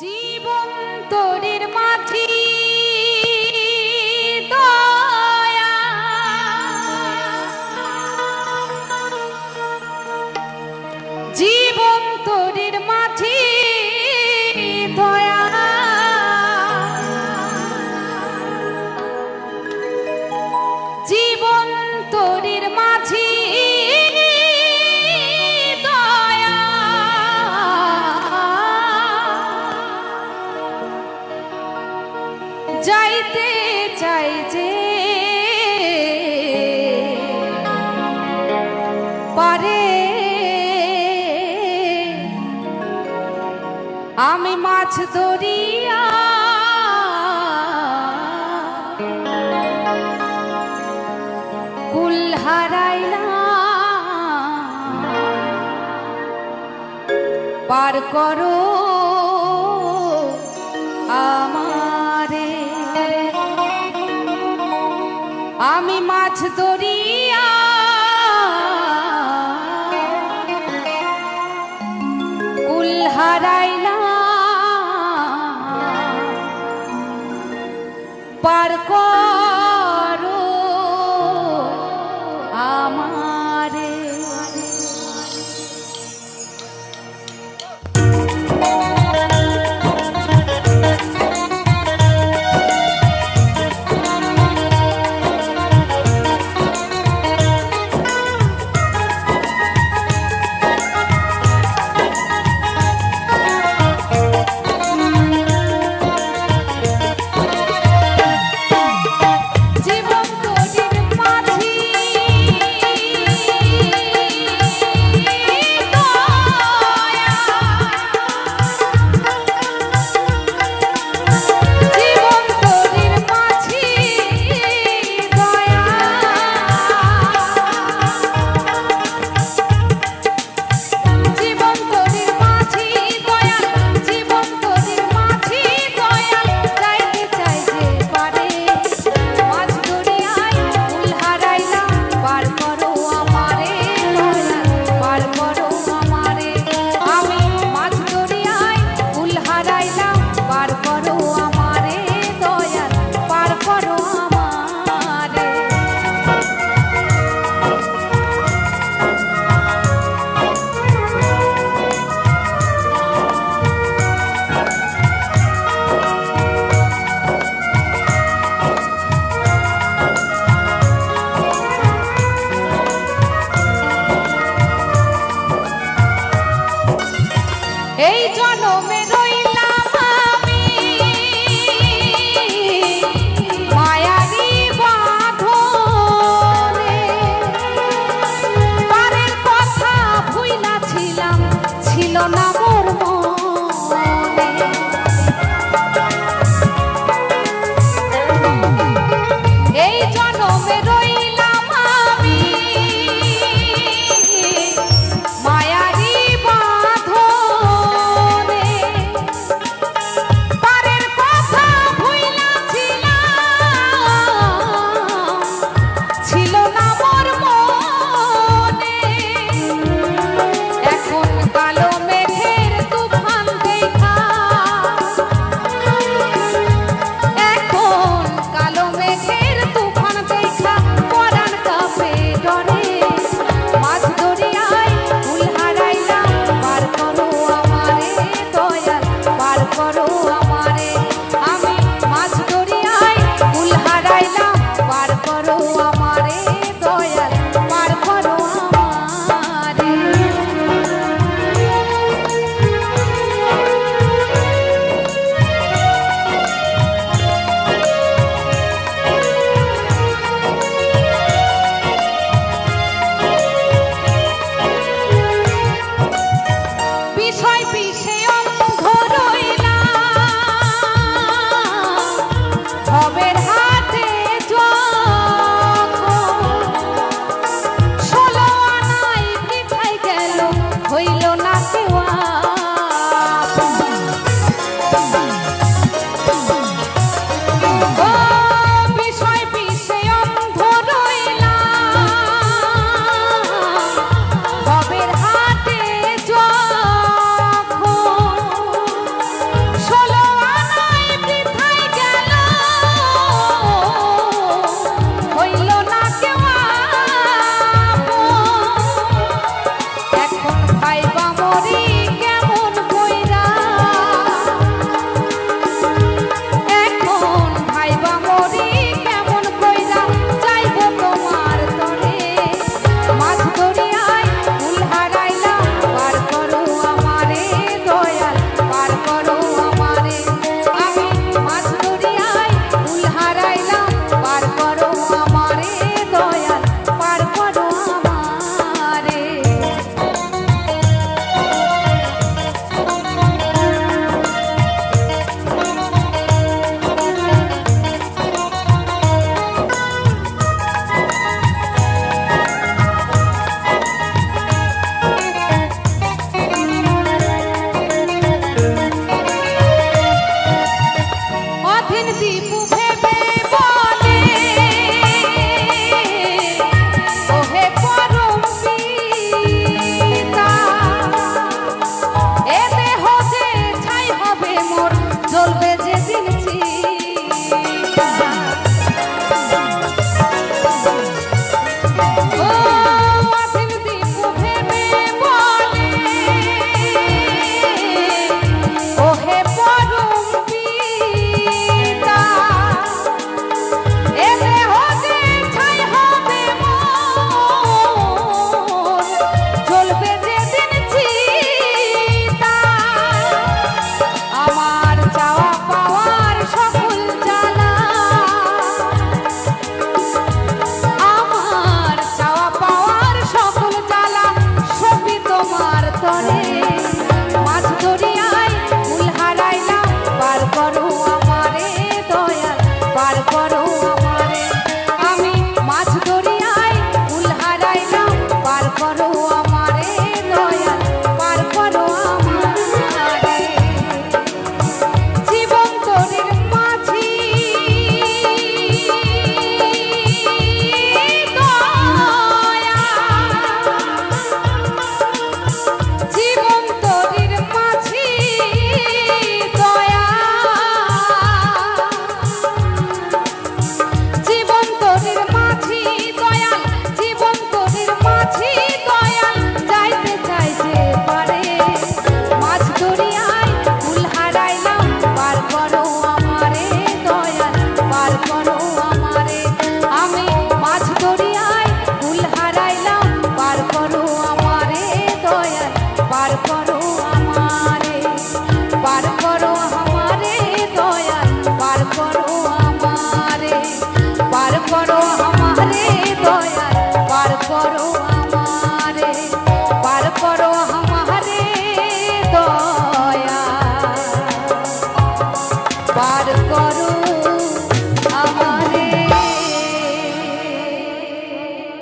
জীবন তোরের মাঝি দয়া, জীবন তোরের মাঝি দয়া, জীবন তোরের মাঝি যাইতে চাই যে পারে আমি মাছ ধরিয়া কুল হারাইলাম, পার করো আমারে। আমি মাছ ধরিয়া কুল হারাইলাম, পার করো আমারে। এই জনমে রইলাম আমি মায়ারি বাঁধনে, পারের কথা ভুইলা ছিলাম, ছিল না মোর মনে। এই জনমে রইলাম আমি মায়ারি বাঁধনে, পারের কথা ভুইলা ছিলাম, ছিল না মোর মনে। এখন কালো মেঘের তুফান দেখা, এখন কালো মেঘের তুফান দেখা পরাণ কাঁপে ডরে। মাছ ধরিয়ায় কুল হারাইলাম, পার করো আমারে দয়াল, পার করো আমারে। আমি মাছ ধরিয়ায় কুল হারাইলাম, পার করো আমারে দয়াল, পার করো আমারে। বিষয় বিষে অন্ধ রইলাম, করো আমারে দয়াল, পার করো আমারে, পার করো আমারে দয়াল, পার করো।